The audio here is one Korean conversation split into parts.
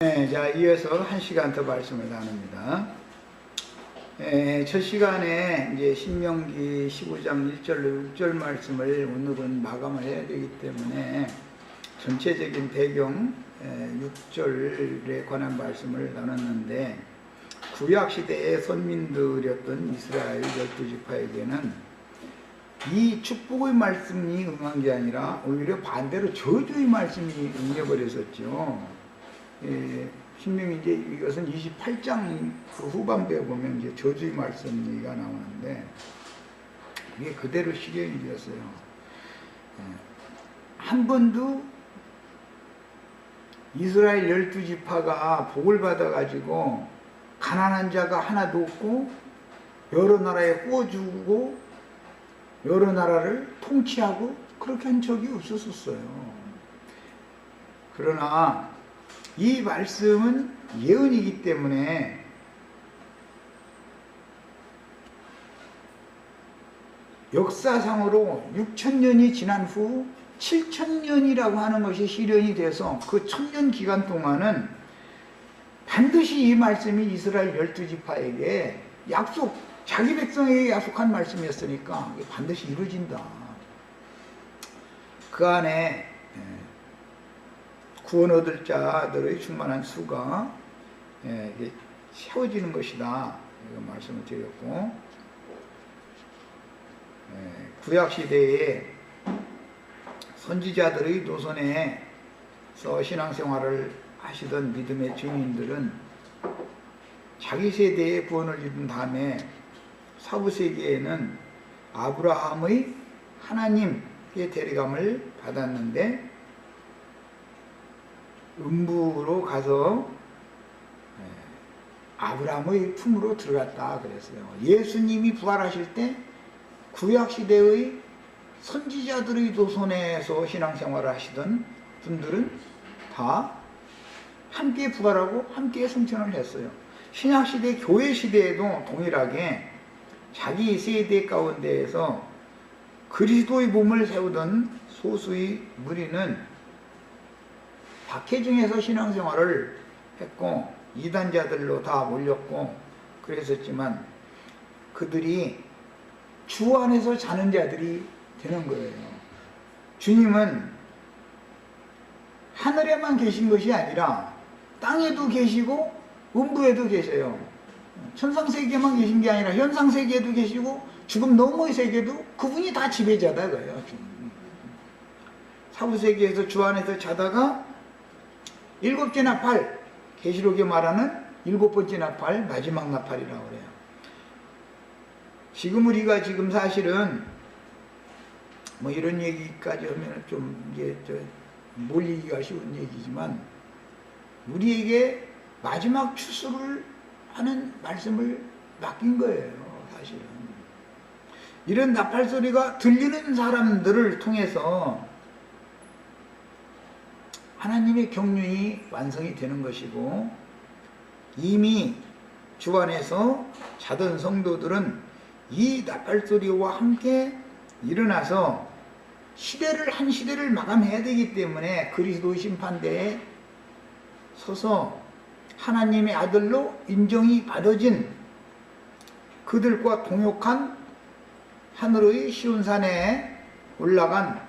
네, 자, 이어서 한 시간 더 말씀을 나눕니다. 첫 시간에 이제 신명기 15장 1절로 6절 말씀을 오늘은 마감을 해야 되기 때문에 전체적인 배경 6절에 관한 말씀을 나눴는데, 구약시대의 선민들이었던 이스라엘 12지파에게는 이 축복의 말씀이 응한 게 아니라 오히려 반대로 저주의 말씀이 응해버렸었죠. 신명기 이제 이것은 28장 그 후반부에 보면 이제 저주의 말씀 얘기가 나오는데, 이게 그대로 실현이 되었어요. 한 번도 이스라엘 12지파가 복을 받아가지고 가난한 자가 하나도 없고 여러 나라에 구워주고 여러 나라를 통치하고 그렇게 한 적이 없었어요. 그러나 이 말씀은 예언이기 때문에 역사상으로 6,000년이 지난 후 7,000년이라고 하는 것이 실현이 돼서 그 1,000년 기간 동안은 반드시 이 말씀이 이스라엘 12지파에게 자기 백성에게 약속한 말씀이었으니까 반드시 이루어진다. 그 안에 구원 얻을 자들의 충만한 수가 세워지는 것이다, 이거 말씀을 드렸고, 구약시대에 선지자들의 노선에서 신앙생활을 하시던 믿음의 증인들은 자기 세대에 구원을 이룬 다음에 사부세기에는 아브라함의 하나님의 데려감을 받았는데 음부로 가서 아브라함의 품으로 들어갔다 그랬어요. 예수님이 부활하실 때 구약시대의 선지자들의 도선에서 신앙생활을 하시던 분들은 다 함께 부활하고 함께 승천을 했어요. 신약시대 교회시대에도 동일하게 자기 세대 가운데에서 그리스도의 몸을 세우던 소수의 무리는 박해중에서 신앙생활을 했고 이단자들로 다 몰렸고 그랬었지만, 그들이 주 안에서 자는 자들이 되는 거예요. 주님은 하늘에만 계신 것이 아니라 땅에도 계시고 음부에도 계세요. 천상세계만 계신 게 아니라 현상세계에도 계시고 죽음 너머의 세계도 그분이 다 지배자다 그래요. 사부세계에서 주 안에서 자다가 일곱째 나팔, 계시록에 말하는 일곱 번째 나팔, 마지막 나팔이라고 그래요. 지금 우리가 지금 사실은 뭐 이런 얘기까지 하면 좀 이게 몰리기가 쉬운 얘기지만, 우리에게 마지막 추수를 하는 말씀을 맡긴 거예요. 사실은 이런 나팔 소리가 들리는 사람들을 통해서 하나님의 경륜이 완성이 되는 것이고, 이미 주 안에서 자던 성도들은 이 나팔소리와 함께 일어나서 한 시대를 마감해야 되기 때문에 그리스도의 심판대에 서서 하나님의 아들로 인정이 받아진 그들과 동역한 하늘의 시온산에 올라간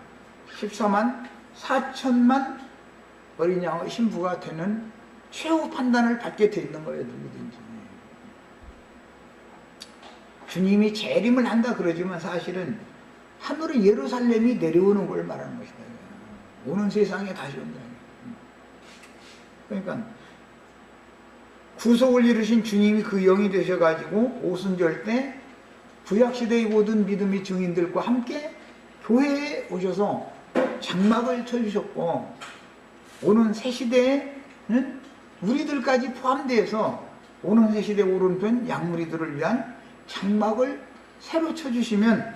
14만 4천만 어린 양의 신부가 되는 최후 판단을 받게 돼 있는 거예요. 누구든지. 주님이 재림을 한다 그러지만 사실은 하늘의 예루살렘이 내려오는 걸 말하는 것이다. 오는 세상에 다시 온다. 그러니까 구속을 이루신 주님이 그 영이 되셔가지고 오순절 때 구약시대의 모든 믿음의 증인들과 함께 교회에 오셔서 장막을 쳐주셨고, 오는 새 시대에는 우리들까지 포함되어서 오는 새 시대 오른편 양무리들을 위한 장막을 새로 쳐주시면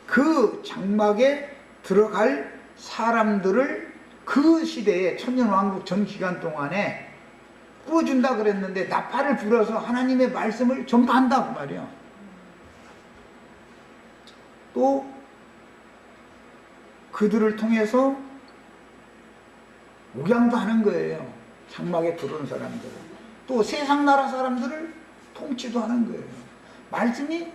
그 장막에 들어갈 사람들을 그 시대에 천년왕국 전 기간 동안에 꾸어준다 그랬는데 나팔을 불어서 하나님의 말씀을 전파한다고 말이야. 또 그들을 통해서 목양도 하는 거예요. 장막에 들어온 사람들, 또 세상 나라 사람들을 통치도 하는 거예요. 말씀이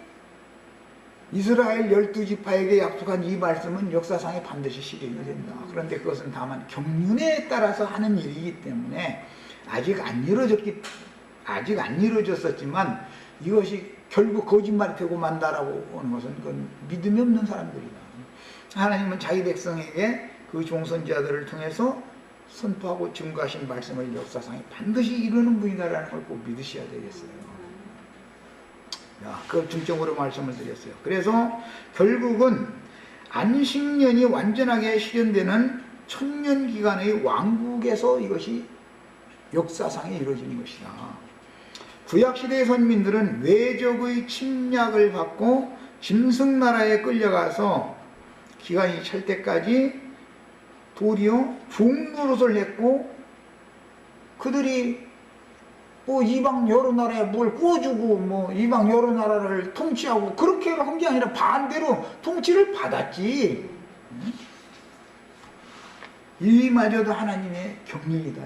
이스라엘 12지파에게 약속한 이 말씀은 역사상에 반드시 실현이 된다. 그런데 그것은 다만 경륜에 따라서 하는 일이기 때문에 아직 안 이루어졌었지만 이것이 결국 거짓말이 되고 만다라고 하는 것은 그건 믿음이 없는 사람들이다. 하나님은 자기 백성에게 그 종선자들을 통해서 선포하고 증거하신 말씀을 역사상에 반드시 이루는 분이다라는 걸 꼭 믿으셔야 되겠어요. 그걸 중점으로 말씀을 드렸어요. 그래서 결국은 안식년이 완전하게 실현되는 천년기간의 왕국에서 이것이 역사상에 이루어지는 것이다. 구약시대의 선민들은 외적의 침략을 받고 짐승나라에 끌려가서 기간이 찰 때까지 도리어 종노릇을 했고, 그들이 뭐 이방 여러 나라에 뭘 구워주고 뭐 이방 여러 나라를 통치하고 그렇게 한 게 아니라 반대로 통치를 받았지. 이마저도 하나님의 경륜이다.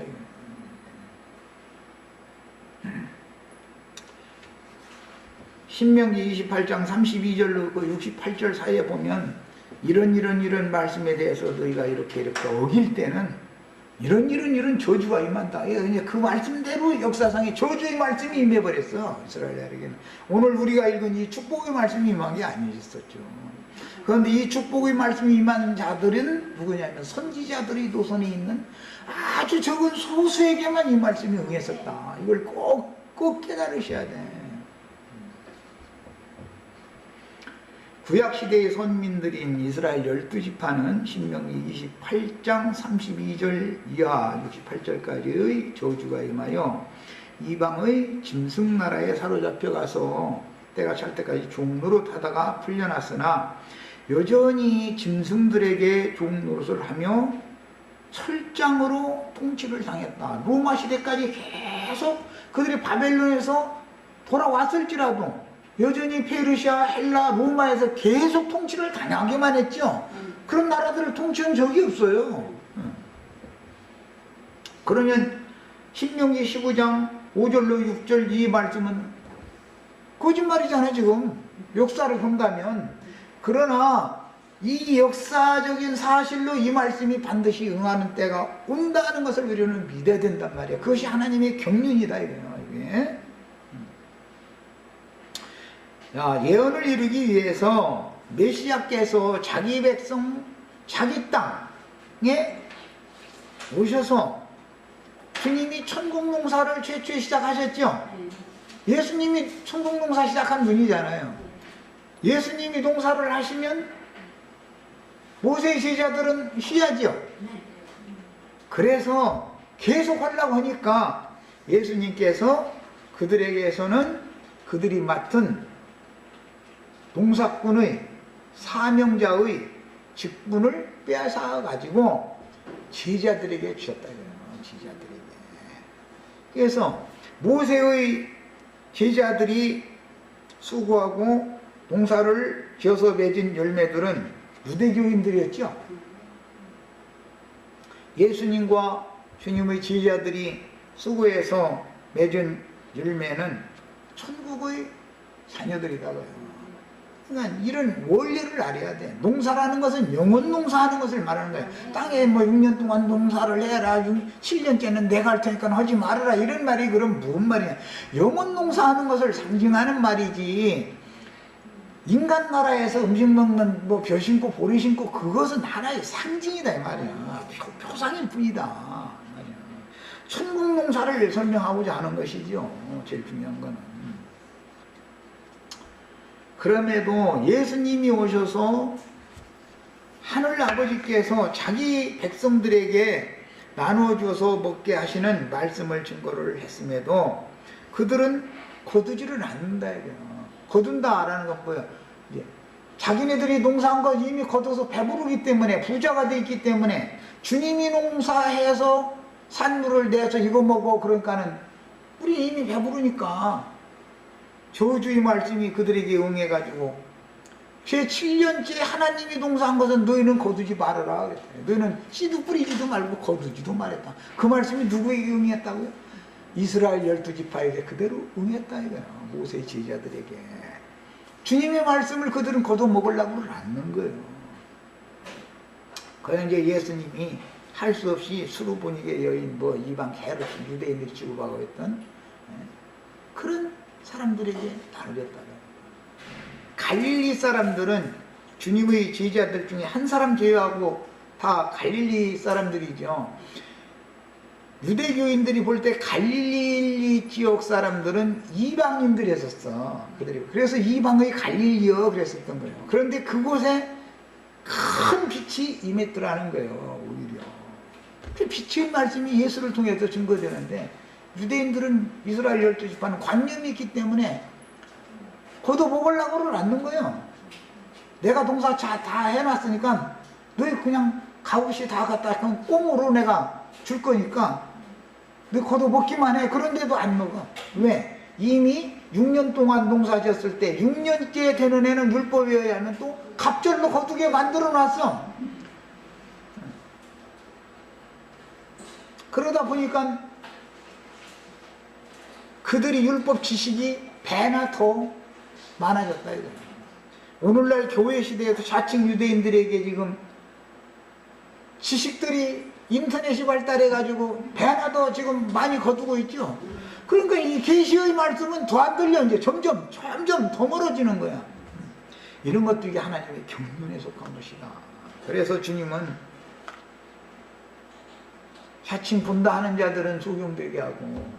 신명기 28장 32절로 그 68절 사이에 보면 이런 말씀에 대해서 너희가 이렇게 어길 때는 이런 저주가 임한다. 그 말씀대로 역사상에 저주의 말씀이 임해버렸어. 이스라엘에게는. 오늘 우리가 읽은 이 축복의 말씀이 임한 게 아니었었죠. 그런데 이 축복의 말씀이 임한 자들은 누구냐면 선지자들의 노선에 있는 아주 적은 소수에게만 이 말씀이 응했었다. 이걸 꼭 깨달으셔야 돼. 구약시대의 선민들인 이스라엘 12지파는 신명기 28장 32절 이하 68절까지의 저주가 임하여 이방의 짐승나라에 사로잡혀 가서 때가 찰 때까지 종노릇 하다가 풀려났으나 여전히 짐승들에게 종노릇을 하며 철장으로 통치를 당했다. 로마 시대까지 계속 그들이 바벨론에서 돌아왔을지라도 여전히 페르시아, 헬라, 로마에서 계속 통치를 당하기만 했죠. 그런 나라들을 통치한 적이 없어요. 그러면 신명기 15장 5절로 6절 이 말씀은 거짓말이잖아요. 지금 역사를 본다면. 그러나 이 역사적인 사실로 이 말씀이 반드시 응하는 때가 온다는 것을 우리는 믿어야 된단 말이에요. 그것이 하나님의 경륜이다 이거예요. 이게. 예언을 이루기 위해서 메시아께서 자기 백성, 자기 땅에 오셔서 주님이 천국농사를 최초에 시작하셨죠. 예수님이 천국농사 시작한 분이잖아요. 예수님이 농사를 하시면 모세의 제자들은 쉬야죠. 그래서 계속 하려고 하니까 예수님께서 그들에게서는 그들이 맡은 농사꾼의 사명자의 직분을 빼앗아 가지고 제자들에게 주셨다. 제자들에게. 그래서 모세의 제자들이 수고하고 농사를 지어서 맺은 열매들은 유대교인들이었죠. 예수님과 주님의 제자들이 수고해서 맺은 열매는 천국의 자녀들이다고요. 그러니까 이런 원리를 알아야 돼. 농사라는 것은 영원 농사하는 것을 말하는 거예요. 땅에 뭐 6년 동안 농사를 해라, 7년째는 내가 할 테니까 하지 말아라, 이런 말이 그럼 무슨 말이냐. 영원 농사하는 것을 상징하는 말이지. 인간 나라에서 음식 먹는 뭐 벼 심고 보리 심고 그것은 하나의 상징이다 이 말이야. 표상일 뿐이다 말이야. 천국 농사를 설명하고자 하는 것이죠. 제일 중요한 거는. 그럼에도 예수님이 오셔서 하늘 아버지께서 자기 백성들에게 나누어줘서 먹게 하시는 말씀을 증거를 했음에도 그들은 거두지를 않는다. 거둔다라는 건 뭐야? 자기네들이 농사한 거 이미 거둬서 배부르기 때문에, 부자가 돼 있기 때문에, 주님이 농사해서 산물을 내서 이거 먹어 그러니까는 우리 이미 배부르니까 저주의 말씀이 그들에게 응해가지고 제 7년째 하나님이 동사한 것은 너희는 거두지 말아라 그랬다. 너희는 씨도 뿌리지도 말고 거두지도 말했다. 그 말씀이 누구에게 응했다고요? 이스라엘 12지파에게 그대로 응했다 이거야. 모세의 제자들에게. 주님의 말씀을 그들은 거둬먹으려고 않는 거예요. 그래서 이제 예수님이 할 수 없이 수르보니게 여인 뭐 이방 게르 유대인들이 취급하고 있던 그런 사람들에게 나누겠다. 갈릴리 사람들은 주님의 제자들 중에 한 사람 제외하고 다 갈릴리 사람들이죠. 유대교인들이 볼 때 갈릴리 지역 사람들은 이방인들이었었어. 그래서 이방의 갈릴리여 그랬었던 거예요. 그런데 그곳에 큰 빛이 임했더라는 거예요. 오히려 그 빛의 말씀이 예수를 통해서 증거되는데, 유대인들은 이스라엘 12지파는 관념이 있기 때문에 걷어먹으려고는 않는 거예요. 내가 동사 다 해놨으니까 너희 그냥 값없이 다 갖다 그냥 꽁으로 내가 줄 거니까 너 걷어먹기만 해. 그런데도 안 먹어. 왜? 이미 6년 동안 농사 지었을 때 6년째 되는 애는 율법에 의하면 또 갑절로 거두게 만들어 놨어. 그러다 보니까 그들이 율법 지식이 배나 더 많아졌다 이거예요. 오늘날 교회 시대에도 자칭 유대인들에게 지금 지식들이 인터넷이 발달해 가지고 배나 더 지금 많이 거두고 있죠. 그러니까 이 계시의 말씀은 더 안 들려. 이제 점점 더 멀어지는 거야. 이런 것도 이게 하나님의 경륜에 속한 것이다. 그래서 주님은 자칭 본다 하는 자들은 소경되게 하고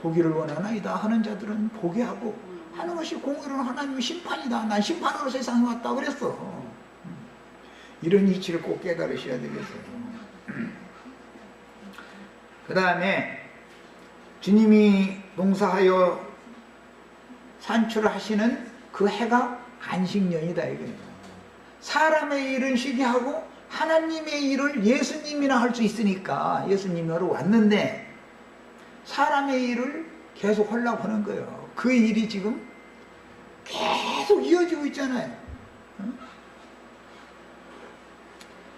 보기를 원하나이다 하는 자들은 보게 하고 하는 것이 공의로운 하나님의 심판이다. 난 심판으로 세상에 왔다 그랬어. 이런 이치를 꼭 깨달으셔야 되겠어요. 그 다음에 주님이 농사하여 산출하시는 그 해가 안식년이다 이거예요. 사람의 일은 쉬게 하고 하나님의 일을 예수님이나 할 수 있으니까 예수님으로 왔는데 사람의 일을 계속 하려고 하는 거예요. 그 일이 지금 계속 이어지고 있잖아요.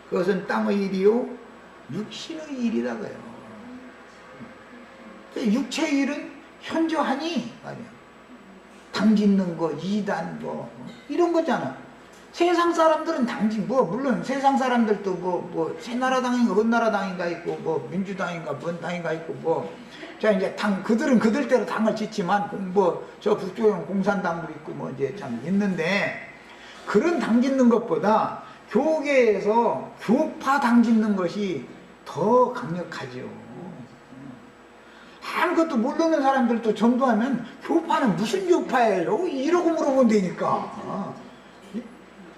그것은 땅의 일이요 육신의 일이라고요. 육체의 일은 현저하니 말이야. 당 짓는 거, 이단 뭐 이런 거잖아. 세상 사람들은 당진 물론 세상 사람들도 새나라당인가 헌나라당인가 있고 민주당인가 뭔 당인가 있고 자 이제 그들은 그들대로 당을 짓지만 저 북쪽에는 공산당도 있고 이제 참 있는데, 그런 당 짓는 것보다 교계에서 교파 당 짓는 것이 더 강력하죠. 아무것도 모르는 사람들도 전도하면 교파는 무슨 교파예요? 이러고 물어본다니까.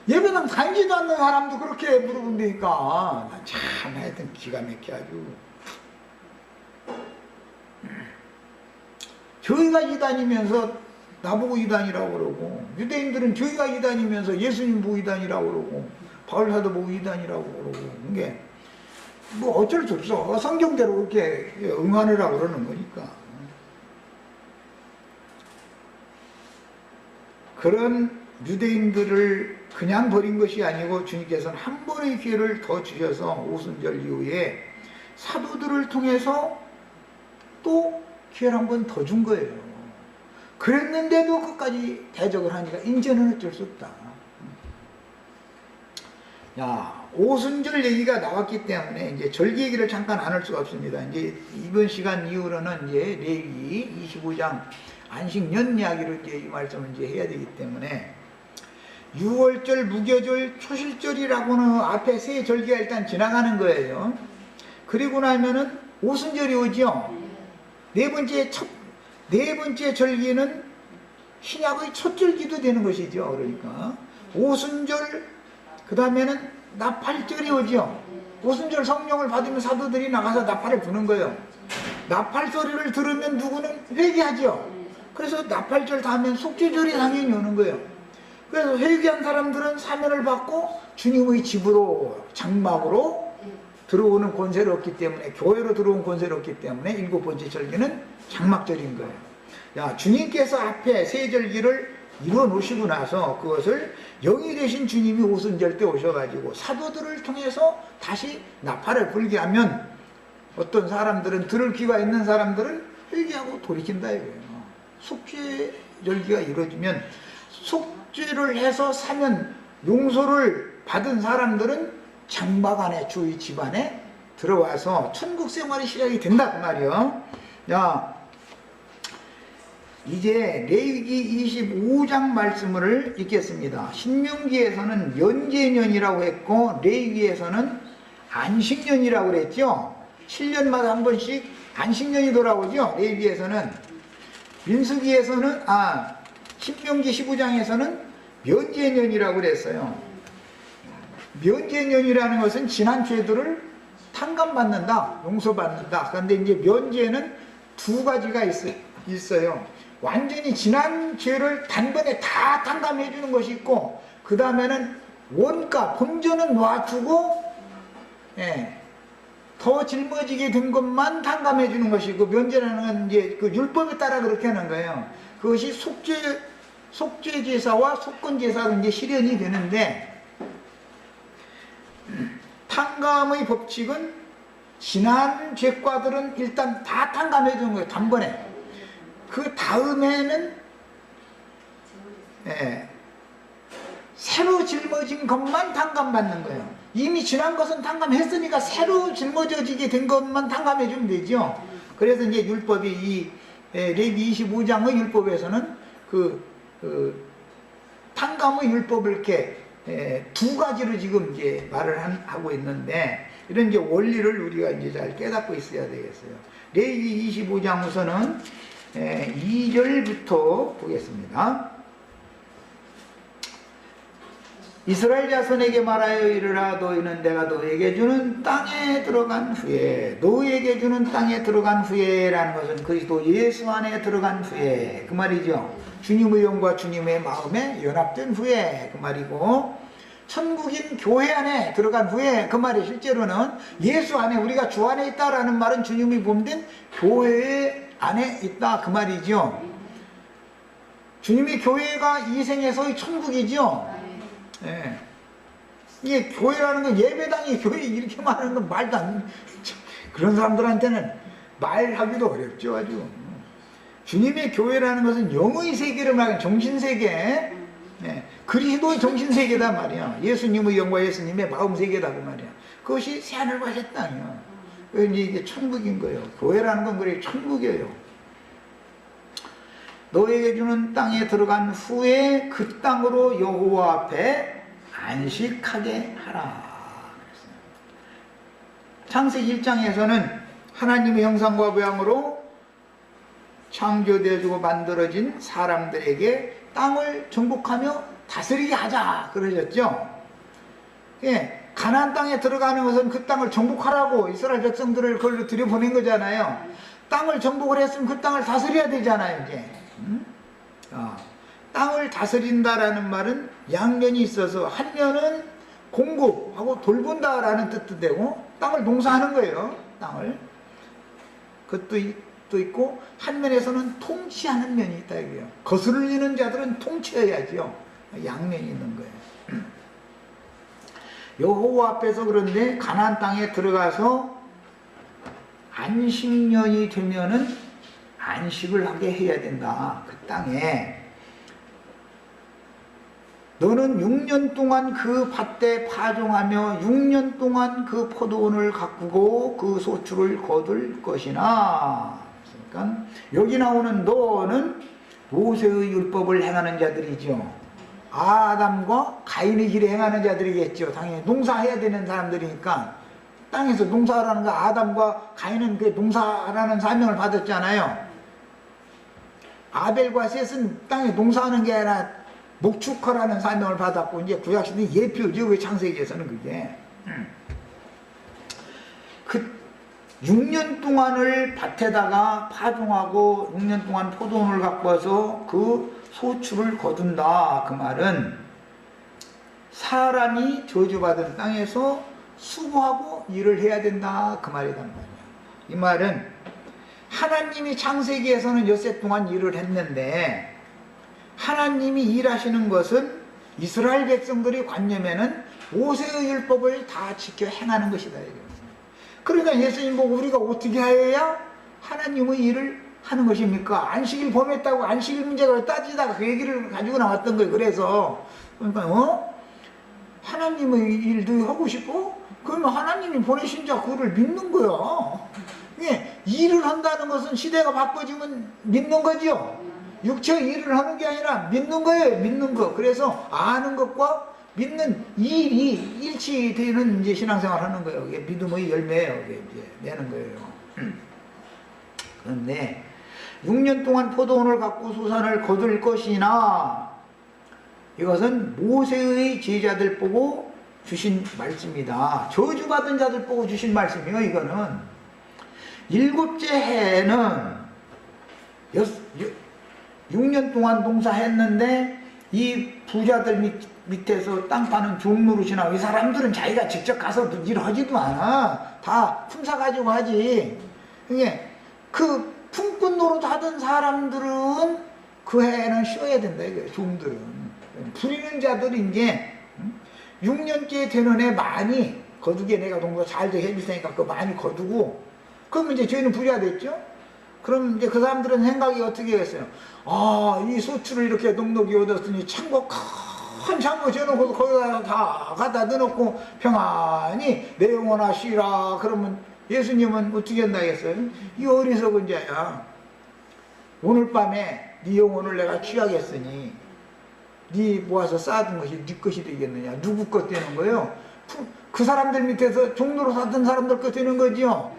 예배당 다니지도 않는 사람도 그렇게 물어본다니까. 참 하여튼 기가 막혀 아주. 저희가 이단이면서 나보고 이단이라고 그러고, 유대인들은 저희가 이단이면서 예수님 보고 이단이라고 그러고, 바울사도 보고 이단이라고 그러고, 이게 어쩔 수 없어. 성경대로 그렇게 응하느라고 그러는 거니까. 그런 유대인들을 그냥 버린 것이 아니고 주님께서는 한 번의 기회를 더 주셔서 오순절 이후에 사도들을 통해서 또 기회를 한 번 더 준 거예요. 그랬는데도 끝까지 대적을 하니까 이제는 어쩔 수 없다. 야, 오순절 얘기가 나왔기 때문에 이제 절기 얘기를 잠깐 안 할 수가 없습니다. 이제 이번 시간 이후로는 이제 레위기 25장 안식년 이야기를 이제 이 말씀을 이제 해야 되기 때문에 6월절, 무교절, 초실절이라고는 앞에 세 절기가 일단 지나가는 거예요. 그리고 나면은 오순절이 오죠. 네 번째 절기는 신약의 첫 절기도 되는 것이죠. 그러니까 오순절, 그 다음에는 나팔절이 오죠. 오순절 성령을 받으면 사도들이 나가서 나팔을 부는 거예요. 나팔 소리를 들으면 누구는 회개하죠. 그래서 나팔절 다음엔 속죄절이 당연히 오는 거예요. 그래서 회개한 사람들은 사면을 받고 주님의 집으로 장막으로 들어오는 권세를 얻기 때문에, 교회로 들어온 권세를 얻기 때문에 7번째 절기는 장막절인 거예요. 야, 주님께서 앞에 세 절기를 이루어 놓으시고 나서 그것을 영이 되신 주님이 오순절 때 오셔가지고 사도들을 통해서 다시 나팔을 불게 하면 어떤 사람들은 들을 귀가 있는 사람들은 회개하고 돌이킨다 이거예요. 속죄 절기가 이루어지면 속죄를 해서 사면 용서를 받은 사람들은 장막 안에 주의 집안에 들어와서 천국 생활이 시작이 된다 그 말이요. 야, 이제 레위기 25장 말씀을 읽겠습니다. 신명기에서는 면제년이라고 했고 레위기에서는 안식년이라고 그랬죠. 7년마다 한 번씩 안식년이 돌아오죠. 레위기에서는. 민수기에서는 신명기 15장에서는 면제년이라고 그랬어요. 면제년이라는 것은 지난 죄들을 탕감받는다, 용서받는다. 그런데 이제 면제는 두 가지가 있어요. 완전히 지난 죄를 단번에 다 탕감해 주는 것이 있고, 그 다음에는 원가, 본전은 놔두고, 더 짊어지게 된 것만 탕감해 주는 것이고, 면제라는 건 이제 그 율법에 따라 그렇게 하는 거예요. 그것이 속죄제사와 속건제사로 이제 실현이 되는데, 탕감의 법칙은 지난 죄과들은 일단 다 탕감해 주는 거예요. 단번에. 그 다음에는 새로 짊어진 것만 탕감받는 거예요. 이미 지난 것은 탕감했으니까 새로 짊어져지게 된 것만 탕감해 주면 되죠. 그래서 이제 율법이 이 레위 25장의 율법에서는 그 탕감의 율법을 이렇게 두 가지로 지금 이제 말을 하고 있는데, 이런 이제 원리를 우리가 이제 잘 깨닫고 있어야 되겠어요. 레위 25장 우선은 2절부터 보겠습니다. 이스라엘 자손에게 말하여 이르라. 너희는 내가 너에게 주는 땅에 들어간 후에, 너에게 주는 땅에 들어간 후에라는 것은 그리스도 예수 안에 들어간 후에 그 말이죠. 주님의 영과 주님의 마음에 연합된 후에 그 말이고, 천국인 교회 안에 들어간 후에 그 말이 실제로는 예수 안에, 우리가 주 안에 있다라는 말은 주님이 몸된 교회 안에 있다 그 말이죠. 주님의 교회가 이 생에서의 천국이죠. 이게 교회라는 건 예배당이 교회 이렇게 말하는 건 말도 안, 그런 사람들한테는 말하기도 어렵죠. 아주 주님의 교회라는 것은 영의 세계를 말하는 정신세계, 그리스도의 정신세계다 말이야. 예수님의 영과 예수님의 마음세계다 그 말이야. 그것이 새하늘과 새 땅이야. 이게 천국인 거예요. 교회라는 건 그래 천국이에요. 너에게 주는 땅에 들어간 후에 그 땅으로 여호와 앞에 안식하게 하라. 창세기 1장에서는 하나님의 형상과 모양으로 창조되어지고 만들어진 사람들에게 땅을 정복하며 다스리게 하자 그러셨죠. 가나안 땅에 들어가는 것은 그 땅을 정복하라고 이스라엘 백성들을 그걸로 들여보낸 거잖아요. 땅을 정복을 했으면 그 땅을 다스려야 되잖아요. 이제 땅을 다스린다라는 말은 양면이 있어서, 한 면은 공급하고 돌본다라는 뜻도 되고, 땅을 농사하는 거예요. 땅을 그것도 있고, 한 면에서는 통치하는 면이 있다 이거예요. 거스르는 자들은 통치해야죠. 양면이 있는 거예요. 여호와 앞에서 그런데 가나안 땅에 들어가서 안식년이 되면은 안식을 하게 해야 된다. 그 땅에 너는 6년 동안 그 밭에 파종하며 6년 동안 그 포도원을 가꾸고 그 소출을 거둘 것이나. 그러니까 여기 나오는 너는 모세의 율법을 행하는 자들이죠. 아담과 가인의 길에 행하는 자들이겠죠. 당연히 농사해야 되는 사람들이니까. 땅에서 농사하라는 거, 아담과 가인은 그 농사하라는 사명을 받았잖아요. 아벨과 셋은 땅에 농사하는 게 아니라 목축하라는 사명을 받았고, 이제 구약시대 예표죠. 그 창세기에서는 그게. 그 6년 동안을 밭에다가 파종하고 6년 동안 포도원을 가꿔서 그 소출을 거둔다. 그 말은 사람이 저주받은 땅에서 수고하고 일을 해야 된다. 그 말이란 말이야. 이 말은 하나님이 창세기에서는 엿새 동안 일을 했는데 하나님이 일하시는 것은 이스라엘 백성들이 관념에는 모세의 율법을 다 지켜 행하는 것이다. 그러니까 예수님 보고 우리가 어떻게 해야 하나님의 일을 하는 것입니까? 안식일 범했다고 안식일 문제를 따지다가 그 얘기를 가지고 나왔던 거예요. 그래서 그러니까 하나님의 일도 하고 싶고 그러면 하나님이 보내신 자 그거를 믿는 거야. 예, 일을 한다는 것은 시대가 바꿔지면 믿는 거죠. 육체의 일을 하는 게 아니라 믿는 거예요. 믿는 거. 그래서 아는 것과 믿는 일이 일치되는 이제 신앙생활 하는 거예요. 이게 믿음의 열매예요. 이게 이제 내는 거예요. 그런데 6년 동안 포도원을 갖고 소산을 거둘 것이나 이것은 모세의 제자들 보고 주신 말씀이다. 저주받은 자들 보고 주신 말씀이에요. 이거는 7째 해에는 6년 동안 농사했는데 이 부자들 밑에서 땅 파는 종노릇이나 이 사람들은 자기가 직접 가서 일하지도 않아. 다 품사 가지고 하지. 이게 그 품꾼 노릇 하던 사람들은 그 해에는 쉬어야 된다. 이거예요. 종들은. 부리는 자들이 이제 6년째 되는 해 많이 거두게 내가 동거 잘 되게 해줄 테니까 그거 많이 거두고 그러면 이제 저희는 부자 됐죠? 그럼 이제 그 사람들은 생각이 어떻게 했어요? 아, 이 소출을 이렇게 넉넉히 얻었으니 창고 큰 창고 지어놓고 거기다 다 갖다 넣어놓고 평안히 내 영혼아 쉬라. 그러면 예수님은 어떻게 한다겠어요? 이 어리석은 자야. 오늘 밤에 네 영혼을 내가 취하겠으니 네 모아서 쌓아둔 것이 네 것이 되겠느냐. 누구 것 되는 거예요? 그 사람들 밑에서 종로로 사던 사람들 것 되는 거지요.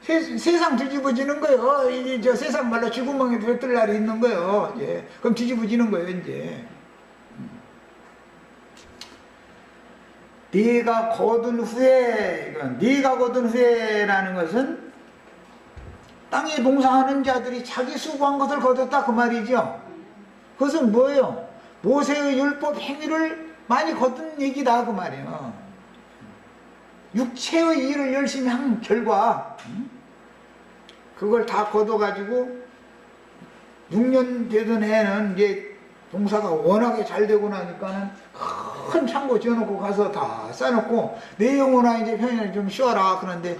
세상 뒤집어지는 거예요. 이제 저 세상 말로 쥐구멍에 들뜰 날이 있는 거예요. 이제. 그럼 뒤집어지는 거예요. 이제. 네가 거둔 후에, 네가 거둔 후에라는 것은 땅에 농사하는 자들이 자기 수고한 것을 거뒀다 그 말이죠. 그것은 뭐예요? 모세의 율법 행위를 많이 거둔 얘기다 그 말이에요. 육체의 일을 열심히 한 결과 그걸 다 거둬가지고 6년 되던 해는 이제 농사가 워낙에 잘 되고 나니까는 큰 창고 지어놓고 가서 다 싸놓고 내 영혼아 이제 편히 좀 쉬어라. 그런데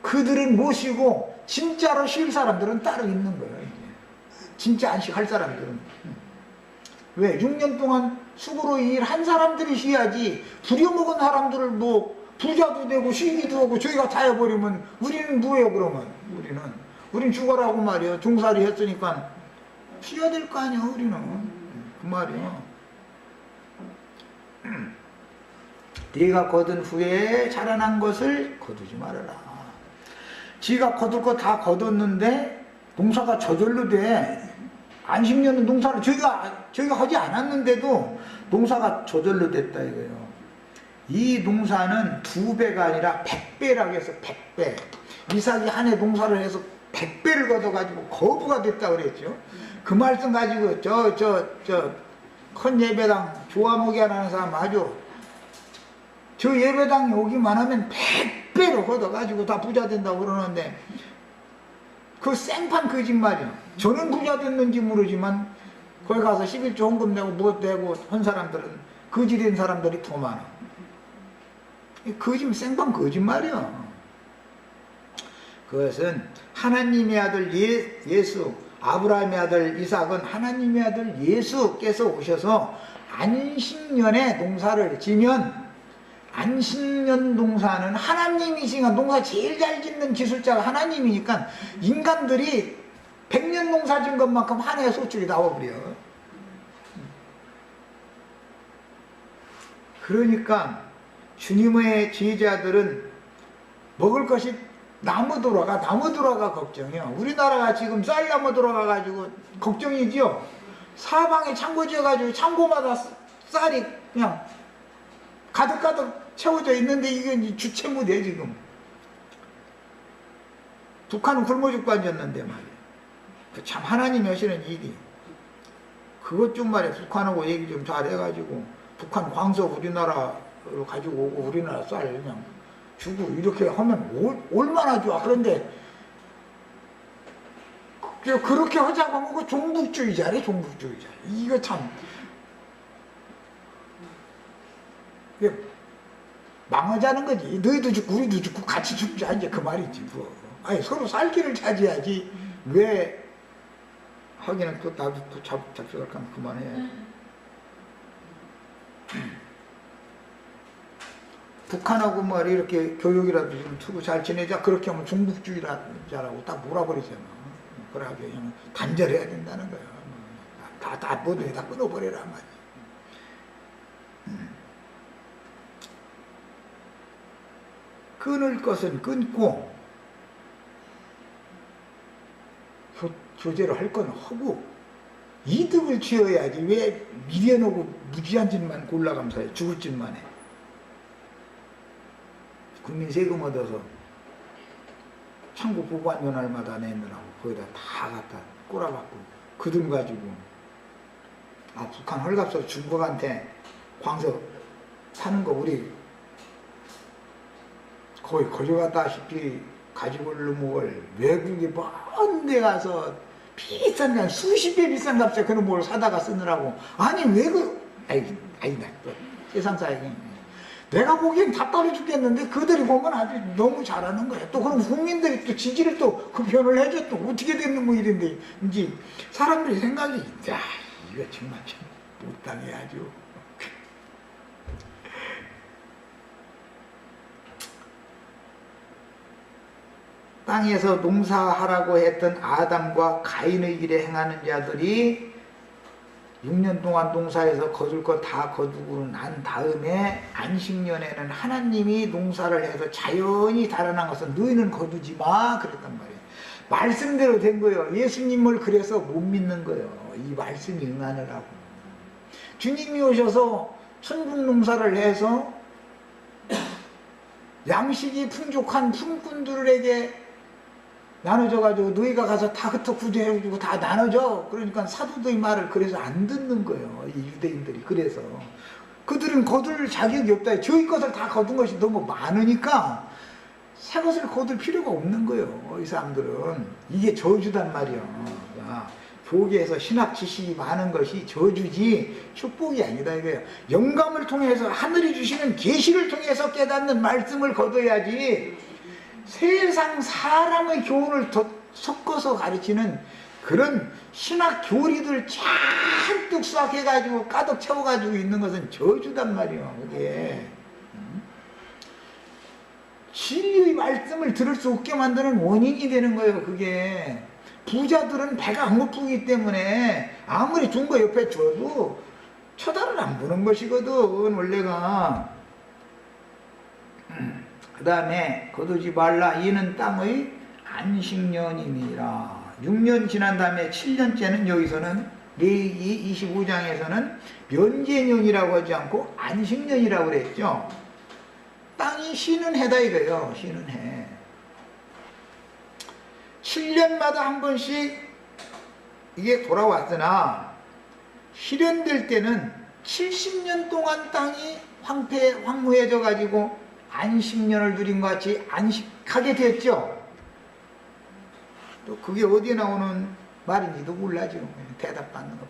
그들은 못 쉬고 진짜로 쉴 사람들은 따로 있는 거예요. 이제. 진짜 안식할 사람들은. 왜? 6년 동안 수고로 일한 사람들이 쉬어야지 부려먹은 사람들을 뭐 부자도 되고 쉬기도 하고 저희가 다 해버리면 우리는 뭐예요 그러면? 우리는 죽어라고 말이에요. 종살이 했으니까 쉬어야 될 거 아니야 우리는. 그 말이에요. 네가 거둔 후에 자라난 것을 거두지 말아라. 지가 거둘 거 다 거뒀는데 농사가 저절로 돼. 안식년은 농사를 저희가 하지 않았는데도 농사가 저절로 됐다 이거예요. 이 농사는 2배가 아니라 100배라고 해서 100배. 이삭이 한 해 농사를 해서 100배를 걷어가지고 거부가 됐다 그랬죠. 그 말씀 가지고 큰 예배당 조화목이 하는 사람 아주 저 예배당 오기만 하면 100배로 걷어가지고 다 부자 된다고 그러는데 그 생판 거짓말이야. 저는 부자 됐는지 모르지만 거기 가서 11조 헌금 내고 뭐 내고 한 사람들은 거지된 사람들이 더 많아. 생판 거짓말이야. 그것은 하나님의 아들 예수, 아브라함의 아들 이삭은 하나님의 아들 예수께서 오셔서 안식년에 농사를 지면 안식년 농사는 하나님이시니까 농사 제일 잘 짓는 기술자가 하나님이니까 인간들이 100년 농사 진 것만큼 한 해에 소출이 나와버려. 그러니까 주님의 제자들은 먹을 것이 나무 돌아가 걱정이요. 우리나라가 지금 쌀나무 돌아가가지고 걱정이지요. 사방에 창고 지어가지고 창고마다 쌀이 그냥 가득가득 채워져 있는데 이게 이제 주체 못해 지금. 북한은 굶어 죽고 앉았는데 말이야. 참 하나님이 하시는 일이. 그것 좀 말이야. 북한하고 얘기 좀 잘 해가지고 북한 광석 우리나라로 가지고 오고 우리나라 쌀 그냥 주고 이렇게 하면 얼마나 좋아. 그런데 그렇게 하자고 하면 그 종북주의자래, 종북주의자. 이거 참. 망하자는 거지. 너희도 죽고 우리도 죽고 같이 죽자, 이제 그 말이지 뭐. 아니 서로 살 길을 찾아야지. 왜 하기는 또 나도 또 잡혀갈까 하면 그만해. 북한하고 뭐 이렇게 교육이라도 좀 두고 잘 지내자, 그렇게 하면 종북주의자라고 딱 몰아버리잖아. 그러게 그냥 단절해야 된다는 거야. 다 모두 다 끊어버리란 말이야. 끊을 것은 끊고 교제를 할 건 하고 이득을 취해야지. 왜 미련하고 무지한 짓만 골라가면서 해. 죽을 짓만 해. 국민 세금 얻어서 창고 보관 날마다 내느라고 거기다 다 갖다 꼬라박고 그 돈 가지고 북한 헐값으로 중국한테 광석 사는 거 우리 거의 거저갔다시피 가지고 올 외국에 먼 데 가서 비싼 값, 수십 배 비싼 값에 그런 뭘 사다가 쓰느라고. 아니 왜 나 또 세상 사역이 내가 보기엔 답답해 죽겠는데 그들이 보면 아주 너무 잘하는 거야. 또 그럼 국민들이 또 지지를 또 그 표현을 해줘. 또 어떻게 되는 뭐 이런데 이제 사람들이 생각이 야 이거 정말 참 못당해 아주. 땅에서 농사하라고 했던 아담과 가인의 일에 행하는 자들이 6년 동안 농사해서 거둘 거 다 거두고 난 다음에 안식년에는 하나님이 농사를 해서 자연히 달아난 것은 너희는 거두지 마 그랬단 말이에요. 말씀대로 된 거예요. 예수님을 그래서 못 믿는 거예요. 이 말씀이 응하느라고. 주님이 오셔서 천국 농사를 해서 양식이 풍족한 품꾼들에게 나눠줘가지고 너희가 가서 다 흩어 구제해주고 다 나눠줘. 그러니까 사도들의 말을 그래서 안 듣는 거예요. 이 유대인들이. 그래서 그들은 거둘 자격이 없다. 저희 것을 다 거둔 것이 너무 많으니까 새 것을 거둘 필요가 없는 거예요. 이 사람들은. 이게 저주단 말이에요. 교계에서 신학 지식이 많은 것이 저주지 축복이 아니다 이거예요. 영감을 통해서 하늘이 주시는 계시를 통해서 깨닫는 말씀을 거둬야지 세상 사람의 교훈을 섞어서 가르치는 그런 신학 교리들 잔뜩 수학해가지고 가득 채워가지고 있는 것은 저주단 말이에요. 그게 진리의 말씀을 들을 수 없게 만드는 원인이 되는 거예요. 그게 부자들은 배가 안 고프기 때문에 아무리 준 거 옆에 줘도 쳐다를 안 보는 것이거든 원래가. 그 다음에 거두지 말라 이는 땅의 안식년이니라. 6년 지난 다음에 7년째는 여기서는 레위기 25장에서는 면제년이라고 하지 않고 안식년이라고 그랬죠. 땅이 쉬는 해다 이거예요. 쉬는 해. 7년마다 한 번씩 이게 돌아왔으나 실현될 때는 70년 동안 땅이 황무해져 가지고 안식년을 누린 것 같이 안식하게 됐죠. 또 그게 어디에 나오는 말인지도 몰라 지금. 대답받는 거.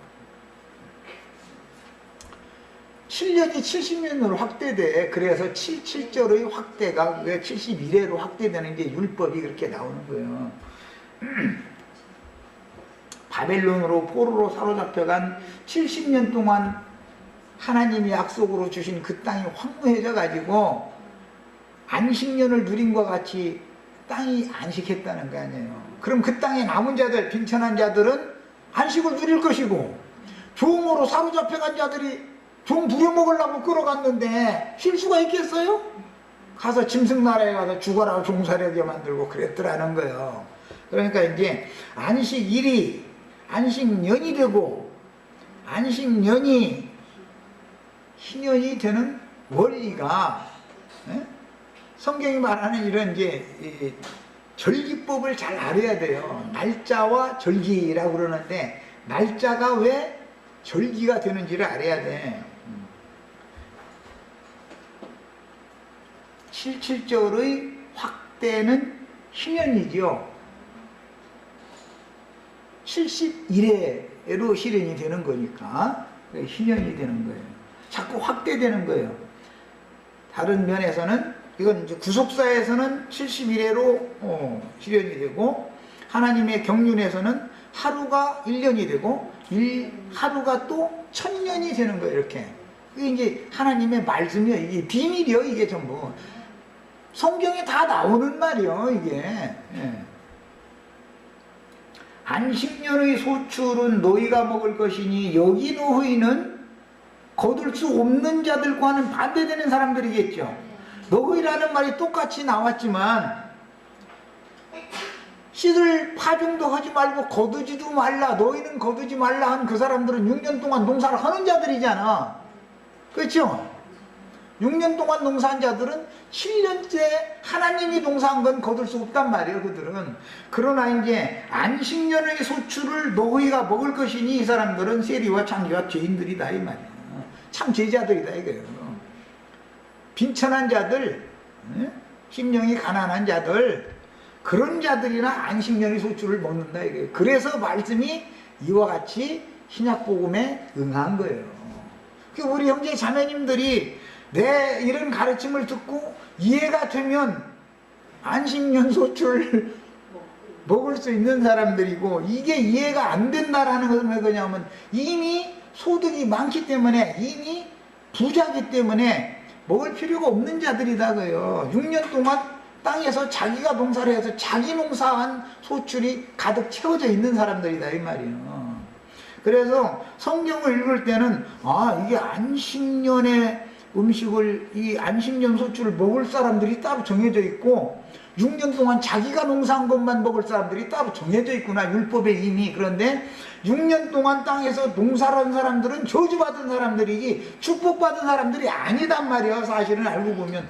7년이 70년으로 확대돼. 그래서 77절의 확대가 왜 71회로 확대되는 게 율법이 그렇게 나오는 거예요. 바벨론으로 포로로 사로잡혀간 70년 동안 하나님이 약속으로 주신 그 땅이 황무해져 가지고 안식년을 누린 것 같이 땅이 안식했다는 거 아니에요. 그럼 그 땅에 남은 자들, 빈천한 자들은 안식을 누릴 것이고 종으로 사로잡혀간 자들이 종 부려먹으려고 끌어갔는데 쉴 수가 있겠어요? 가서 짐승나라에 가서 죽어라 종살이하게 만들고 그랬더라는 거예요. 그러니까 이제 안식일이 안식년이 되고 안식년이 신년이 되는 원리가 성경이 말하는 이런 이제 절기법을 잘 알아야 돼요. 날짜와 절기라고 그러는데 날짜가 왜 절기가 되는지를 알아야 돼. 77절의 확대는 신년이죠. 71회로 실현이 되는 거니까 희년이 되는 거예요. 자꾸 확대되는 거예요. 다른 면에서는 이건 이제 구속사에서는 71회로 실현이 되고, 하나님의 경륜에서는 하루가 1년이 되고 하루가 또 1000년이 되는 거예요. 이렇게. 이게 이제 하나님의 말씀이에요. 이게 비밀이요. 이게 전부 성경에 다 나오는 말이요. 이게. 예. 안식년의 소출은 너희가 먹을 것이니 여기 너희는 거둘 수 없는 자들과는 반대되는 사람들이겠죠. 너희라는 말이 똑같이 나왔지만 씨들 파종도 하지 말고 거두지도 말라, 너희는 거두지 말라 한 그 사람들은 6년 동안 농사를 하는 자들이잖아. 그렇죠? 6년 동안 농사한 자들은 7년째 하나님이 농사한 건 거둘 수 없단 말이에요. 그들은. 그러나 이제 안식년의 소출을 너희가 먹을 것이니 이 사람들은 세리와 창기와 죄인들이다 이 말이에요. 참 제자들이다 이거예요. 빈천한 자들, 심령이 가난한 자들, 그런 자들이나 안식년의 소출을 먹는다 이거예요. 그래서 말씀이 이와 같이 신약복음에 응한 거예요. 우리 형제 자매님들이 내 이런 가르침을 듣고 이해가 되면 안식년 소출 먹을 수 있는 사람들이고, 이게 이해가 안 된다라는 것은 왜 그러냐면 이미 소득이 많기 때문에, 이미 부자기 때문에 먹을 필요가 없는 자들이다 그래요. 6년 동안 땅에서 자기가 농사를 해서 자기 농사한 소출이 가득 채워져 있는 사람들이다 이 말이에요. 그래서 성경을 읽을 때는 이게 안식년의 음식을, 이 안식년 소출을 먹을 사람들이 따로 정해져 있고 6년 동안 자기가 농사한 것만 먹을 사람들이 따로 정해져 있구나, 율법에 이미. 그런데 6년 동안 땅에서 농사를 한 사람들은 저주받은 사람들이지 축복받은 사람들이 아니단 말이에요. 사실은 알고 보면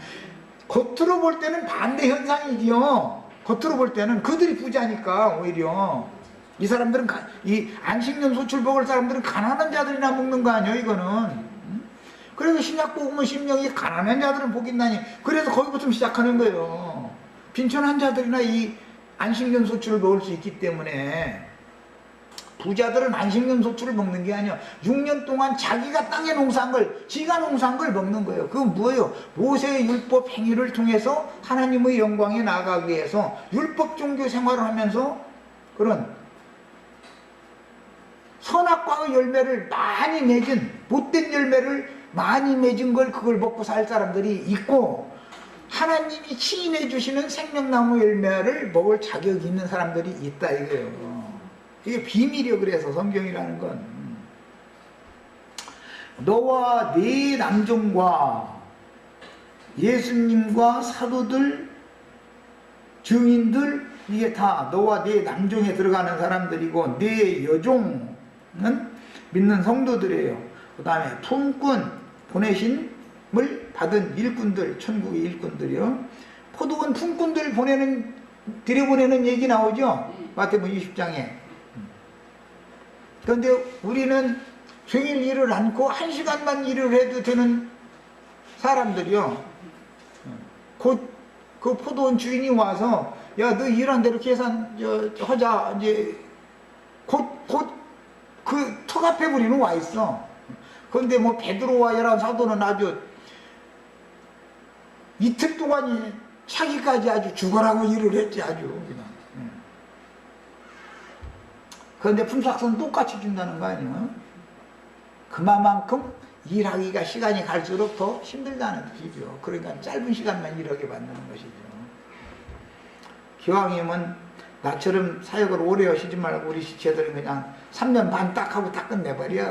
겉으로 볼 때는 반대 현상이지요. 겉으로 볼 때는 그들이 부자니까 오히려 이 사람들은 이 안식년 소출 먹을 사람들은 가난한 자들이나 먹는 거 아니에요 이거는. 그래서 신약복음은 심령이 가난한 자들은 복이 있나니, 그래서 거기부터 시작하는 거예요. 빈천한 자들이나 이 안식년 소출을 먹을 수 있기 때문에. 부자들은 안식년 소출을 먹는 게 아니야. 6년 동안 자기가 땅에 농사한 걸, 지가 농사한 걸 먹는 거예요. 그건 뭐예요? 모세의 율법 행위를 통해서 하나님의 영광에 나아가기 위해서 율법 종교 생활을 하면서 그런 선악과의 열매를 많이 맺은, 못된 열매를 많이 맺은 걸, 그걸 먹고 살 사람들이 있고, 하나님이 시인해 주시는 생명나무 열매를 먹을 자격이 있는 사람들이 있다 이거예요. 이게 비밀이요. 그래서 성경이라는 건 너와 네 남종과 예수님과 사도들, 증인들, 이게 다 너와 네 남종에 들어가는 사람들이고, 네 여종은 믿는 성도들이에요. 그 다음에 품꾼, 보내심을 받은 일꾼들, 천국의 일꾼들이요. 포도원 품꾼들 들여보내는 얘기 나오죠? 마태복음 20장에. 그런데 우리는 종일 일을 않고 1시간만 일을 해도 되는 사람들이요. 곧 그 포도원 주인이 와서 야, 너 일한 대로 계산 하자. 이제 곧 그 턱 앞에 우리는 와 있어. 그런데 뭐 베드로와 열한 사도는 아주 이틀 동안 차기까지 아주 죽어라고 일을 했지 아주 그냥. 그런데 품삯은 똑같이 준다는 거 아니에요? 그만큼 일하기가 시간이 갈수록 더 힘들다는 뜻이죠. 그러니까 짧은 시간만 일하게 만드는 것이죠. 기왕이면 나처럼 사역을 오래 하시지 말고 우리 지체들은 그냥 3년 반 딱 하고 딱 끝내버려.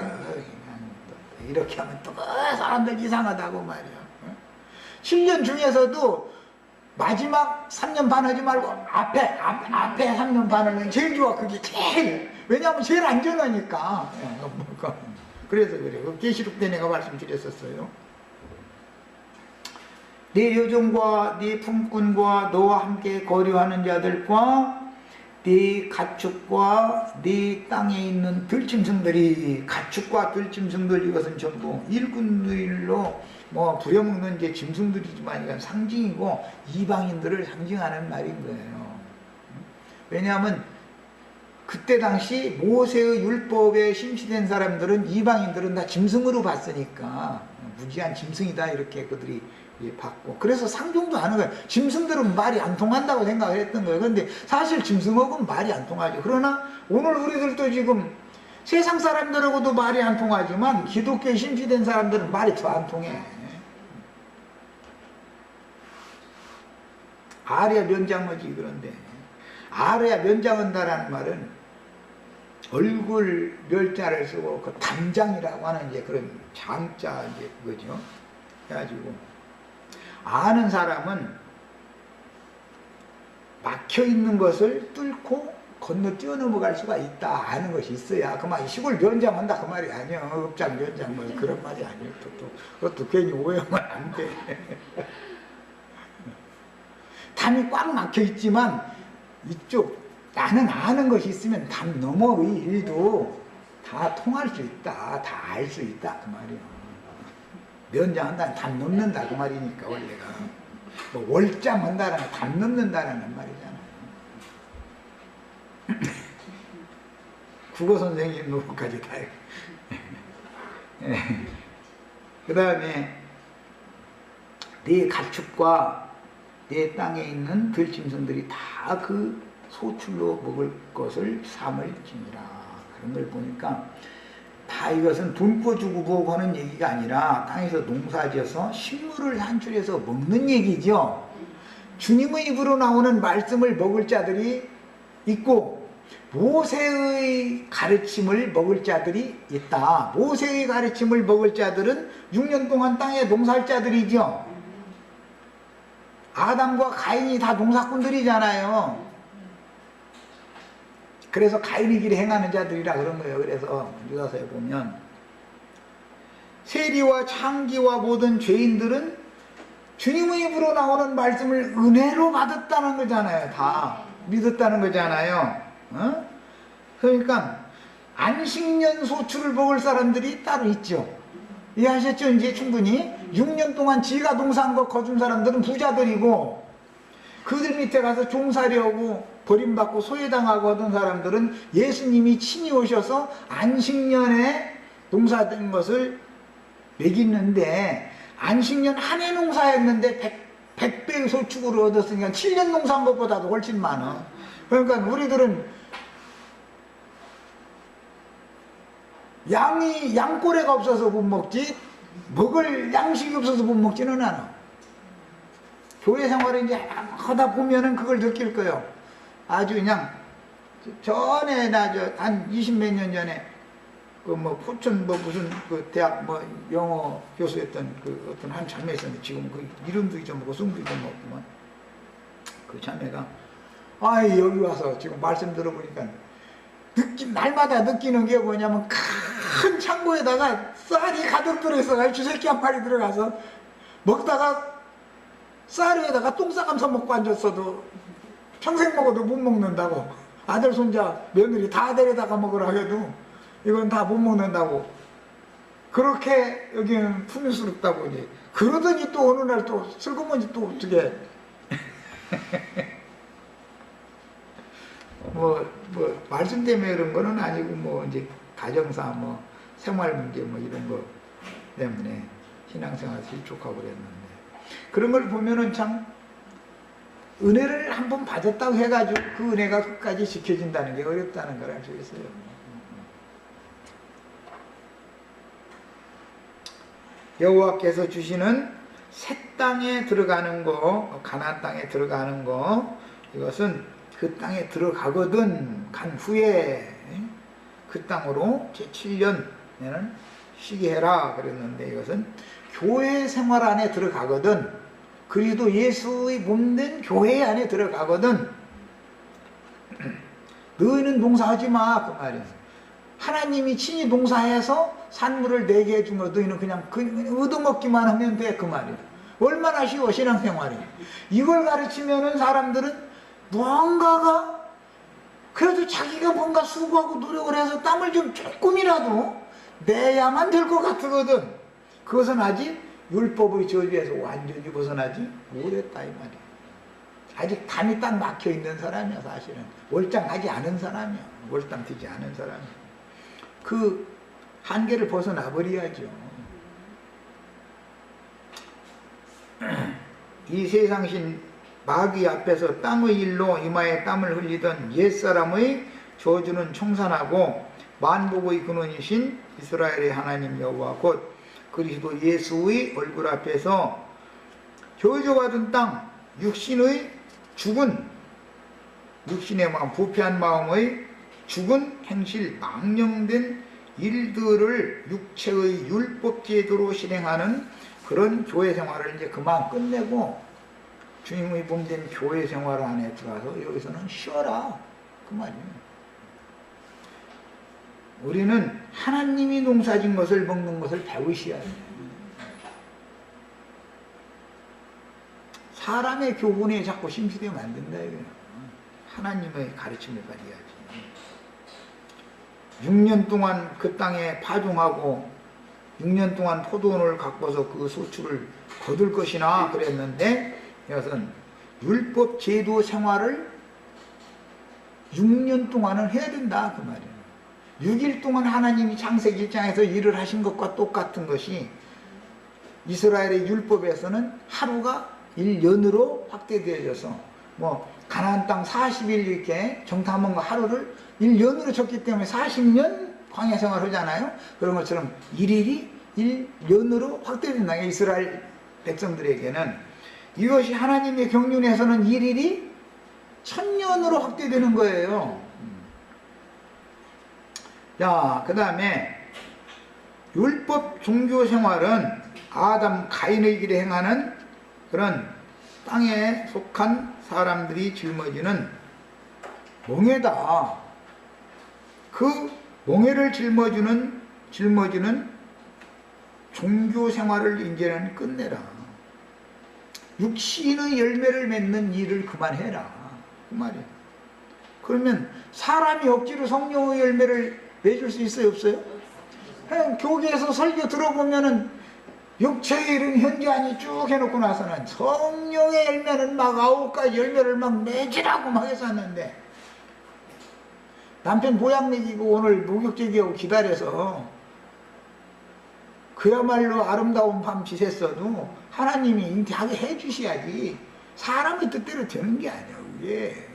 이렇게 하면 또 사람들 이상하다고 말이야. 7년 중에서도 마지막 3년 반 하지 말고 앞에 3년 반을 하면 제일 좋아. 그게 제일, 왜냐하면 제일 안전하니까. 그래서 그래요. 계시록 때 내가 말씀드렸었어요. 네 여종과 네 품꾼과 너와 함께 거류하는 자들과 네 가축과 네 땅에 있는 들짐승들이, 가축과 들짐승들 이것은 전부 일꾼들로 뭐 부려먹는 이제 짐승들이지만 이건 상징이고 이방인들을 상징하는 말인 거예요. 왜냐하면 그때 당시 모세의 율법에 심취된 사람들은, 이방인들은 다 짐승으로 봤으니까 무지한 짐승이다 이렇게 그들이 봤고, 그래서 상종도 하는 거예요. 짐승들은 말이 안 통한다고 생각을 했던 거예요. 그런데 사실 짐승하고는 말이 안 통하죠. 그러나 오늘 우리들도 지금 세상 사람들하고도 말이 안 통하지만 기독교에 심취된 사람들은 말이 더 안 통해. 알아야 면장하지. 그런데 알아야 면장한다라는 말은 얼굴 멸자를 쓰고 그 담장이라고 하는 이제 그런 장자 이제 그거죠. 그래가지고 아는 사람은 막혀 있는 것을 뚫고 건너 뛰어넘어갈 수가 있다 하는 것이 있어야 그 말 시골 면장한다 그 말이 아니야. 업장 면장 뭐 그런 말이 아니에요. 그것도 괜히 오해하면 안 돼. 담이 꽉 막혀 있지만 이쪽 나는 아는 것이 있으면 담 너머의 일도 다 통할 수 있다, 다 알 수 있다 그 말이야. 면장한다는 담 넘는다 그 말이니까 원래가 뭐 월장한다라는 담 넘는다라는 말이잖아. 국어 선생님 노릇까지 다 해. 그 다음에 네 가축과 내 땅에 있는 들짐승들이 다 그 소출로 먹을 것을 삼을 지니라. 그런 걸 보니까 다 이것은 돈 꿔주고 보고 하는 얘기가 아니라 땅에서 농사지어서 식물을 산출해서 먹는 얘기죠. 주님의 입으로 나오는 말씀을 먹을 자들이 있고 모세의 가르침을 먹을 자들이 있다. 모세의 가르침을 먹을 자들은 6년 동안 땅에 농사할 자들이죠. 아담과 가인이 다 농사꾼들이잖아요. 그래서 가인의 길에 행하는 자들이라 그런 거예요. 그래서 유다서에 보면 세리와 창기와 모든 죄인들은 주님의 입으로 나오는 말씀을 은혜로 받았다는 거잖아요. 다 믿었다는 거잖아요. 어? 그러니까 안식년 소출을 먹을 사람들이 따로 있죠. 이해하셨죠? 이제 충분히 6년 동안 지가 농사한 거 거둔 사람들은 부자들이고 그들 밑에 가서 종살이하고 버림받고 소외당하고 하던 사람들은 예수님이 친히 오셔서 안식년에 농사된 것을 먹이는데 안식년 한 해 농사했는데 100배의 소축으로 얻었으니까 7년 농사한 것보다도 훨씬 많아. 그러니까 우리들은 양꼬레가 없어서 못 먹지 먹을 양식이 없어서 못 먹지는 않아. 교회 생활을 이제 하다 보면은 그걸 느낄 거예요. 아주 그냥 전에 나 한 20몇 년 전에 그 뭐 포천 뭐 무슨 그 대학 뭐 영어 교수였던 그 어떤 한 자매 있었는데 지금 그 이름도 잊어먹고 숨도 잊어먹었구만. 그 자매가 여기 와서 지금 말씀 들어보니까 날마다 느끼는 게 뭐냐면 큰 창고에다가 쌀이 가득 들어있어가지고 쥐새끼 한 마리 들어가서 먹다가 쌀 위에다가 똥싸감 써먹고 앉았어도 평생 먹어도 못 먹는다고. 아들 손자 며느리 다 데려다가 먹으라 해도 이건 다 못 먹는다고. 그렇게 여기는 풍요스럽다고 이제 그러더니 또 어느 날 또 슬그머니 또 어떻게 뭐 말씀 때문에 그런 거는 아니고 뭐 이제 가정사 뭐 생활 문제 뭐 이런 거 때문에 신앙생활 실족하고 그랬는데 그런 걸 보면은 참 은혜를 한번 받았다고 해가지고 그 은혜가 끝까지 지켜진다는 게 어렵다는 걸 알 수 있어요. 여호와께서 주시는 새 땅에 들어가는 거, 가나안 땅에 들어가는 거, 이것은 그 땅에 들어가거든 간 후에 그 땅으로 제7년에는 쉬게 해라 그랬는데 이것은 교회 생활 안에 들어가거든. 그리스도 예수의 몸된 교회 안에 들어가거든. 너희는 농사하지 마 그 말이야. 하나님이 친히 농사해서 산물을 내게 해준 거 너희는 그냥 얻어먹기만 하면 돼 그 말이야. 얼마나 쉬워 신앙생활이. 이걸 가르치면은 사람들은 뭔가가 그래도 자기가 뭔가 수고하고 노력을 해서 땀을 좀 조금이라도 내야만 될 것 같거든. 그것은 아직 율법의 저주에서 완전히 벗어나지 못했다 이 말이야. 아직 담이 딱 막혀 있는 사람이야. 사실은 월장 가지 않은 사람이야. 월장 되지 않은 사람이야. 그 한계를 벗어나 버려야죠. 이 세상신 마귀 앞에서 땀의 일로 이마에 땀을 흘리던 옛사람의 저주는 청산하고 만복의 근원이신 이스라엘의 하나님 여호와 곧 그리스도 예수의 얼굴 앞에서 저주받은 땅 육신의 죽은 육신의 마음 부패한 마음의 죽은 행실 망령된 일들을 육체의 율법 제도로 실행하는 그런 교회 생활을 이제 그만 끝내고 주님의 몸된 교회 생활 안에 들어가서 여기서는 쉬어라 그 말이에요. 우리는 하나님이 농사진 것을 먹는 것을 배우셔야 돼요. 사람의 교훈에 자꾸 심취되면 안 된다 이거예요. 하나님의 가르침을 받아야지. 6년 동안 그 땅에 파종하고 6년 동안 포도원을 가꿔서 그 소출을 거둘 것이나 그랬는데 이것은 율법 제도 생활을 6년 동안은 해야 된다 그 말이에요. 6일 동안 하나님이 창세기 1장에서 일을 하신 것과 똑같은 것이 이스라엘의 율법에서는 하루가 1년으로 확대되어져서 뭐 가나안 땅 40일 이렇게 정탐원과 하루를 1년으로 쳤기 때문에 40년 광야 생활을 하잖아요. 그런 것처럼 1일이 1년으로 확대된다. 이스라엘 백성들에게는 이것이 하나님의 경륜에서는 1일이 1000년으로 확대되는 거예요. 자, 그 다음에 율법 종교 생활은 아담 가인의 길에 행하는 그런 땅에 속한 사람들이 짊어지는 멍에다. 그 멍에를 짊어지는 종교 생활을 이제는 끝내라. 육신의 열매를 맺는 일을 그만해라. 그 말이에요. 그러면 사람이 억지로 성령의 열매를 맺을 수 있어요, 없어요? 그냥 교계에서 설교 들어보면은 육체의 일은 현저하니 쭉 해놓고 나서는 성령의 열매는 막 9가지 열매를 막 맺으라고 막 했었는데 남편 보약 먹이고 오늘 목욕제기하고 기다려서 그야말로 아름다운 밤 지샜어도 하나님이 인티하게 해주셔야지 사람의 뜻대로 되는 게 아니야. 그게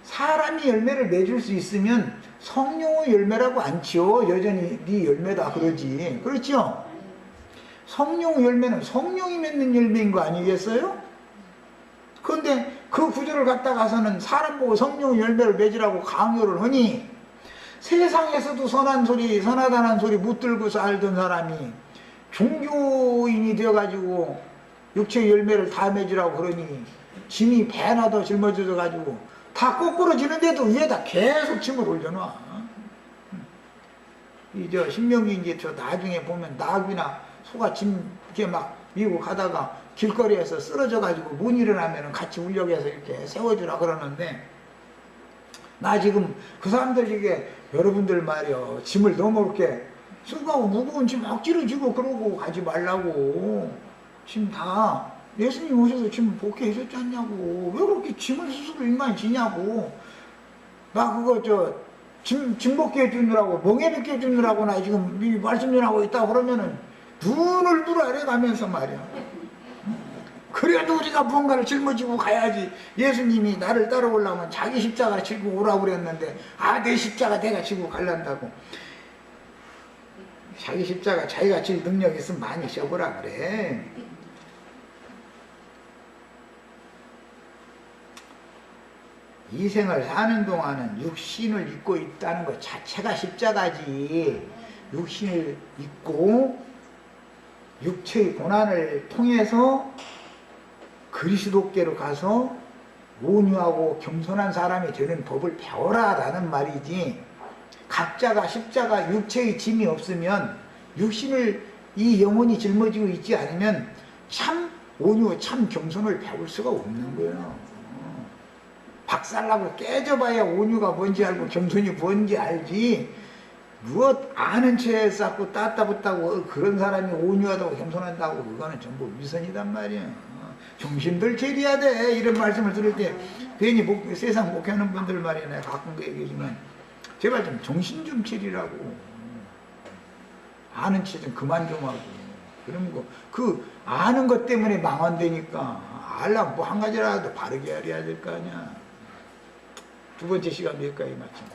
사람이 열매를 맺을 수 있으면 성령의 열매라고 안 치워. 여전히 네 열매다 그러지. 그렇죠? 성령 열매는 성령이 맺는 열매인 거 아니겠어요? 그런데 그 구절을 갖다가서는 사람 보고 성령 열매를 맺으라고 강요를 하니 세상에서도 선한 소리 선하다는 소리 못 들고 살던 사람이 종교인이 되어가지고 육체의 열매를 다 맺으라고 그러니 짐이 배나 더 짊어져 가지고 다 거꾸로 지는데도 위에다 계속 짐을 올려놔. 이 신명기 이제 저 나중에 보면 나귀나 소가 짐 이렇게 막 밀고 가다가 길거리에서 쓰러져 가지고 못 일어나면 같이 울려해서 이렇게 세워주라 그러는데 나 지금 그 사람들 이게 여러분들 말이요 짐을 너무 이렇게 쓰고 무거운 짐 억지로 지고 그러고 가지 말라고. 짐 다 예수님 오셔서 짐 복게 해줬지 않냐고. 왜 그렇게 짐을 스스로 인간이 지냐고. 나 그거 짐 복게 해주느라고 멍에 벗게 해주느라고 나 지금 이 말씀 전하고 있다 그러면은 눈을 불아래 가면서 말이야. 그래도 우리가 뭔가를 짊어지고 가야지. 예수님이 나를 따라오려면 자기 십자가를 지고 오라고 그랬는데 내 십자가 내가 지고 갈란다고. 자기 십자가 자기가 질 능력 있으면 많이 져보라 그래. 이 생을 사는 동안은 육신을 입고 있다는 것 자체가 십자가지. 육신을 입고 육체의 고난을 통해서 그리스도께로 가서 온유하고 겸손한 사람이 되는 법을 배워라 라는 말이지. 각자가 십자가 육체의 짐이 없으면 육신을 이 영혼이 짊어지고 있지 않으면 참 온유 참 겸손을 배울 수가 없는 거예요. 박살나고 깨져봐야 온유가 뭔지 알고 겸손이 뭔지 알지. 무엇 아는 채 쌓고 따따붙다고 그런 사람이 온유하다고 겸손한다고 그거는 전부 위선이단 말이에요. 정신들 차려야 돼. 이런 말씀을 들을 때 괜히 세상 목회하는 분들 말이야 내가 가끔 그 얘기지만 제발 좀 정신 좀 차리라고. 아는 체 좀 그만 좀 하고. 그럼 그 아는 것 때문에 망한다니까. 알려면 뭐 한 가지라도 바르게 알아야 될 거 아니야. 두 번째 시간 여기까지 마칩니다.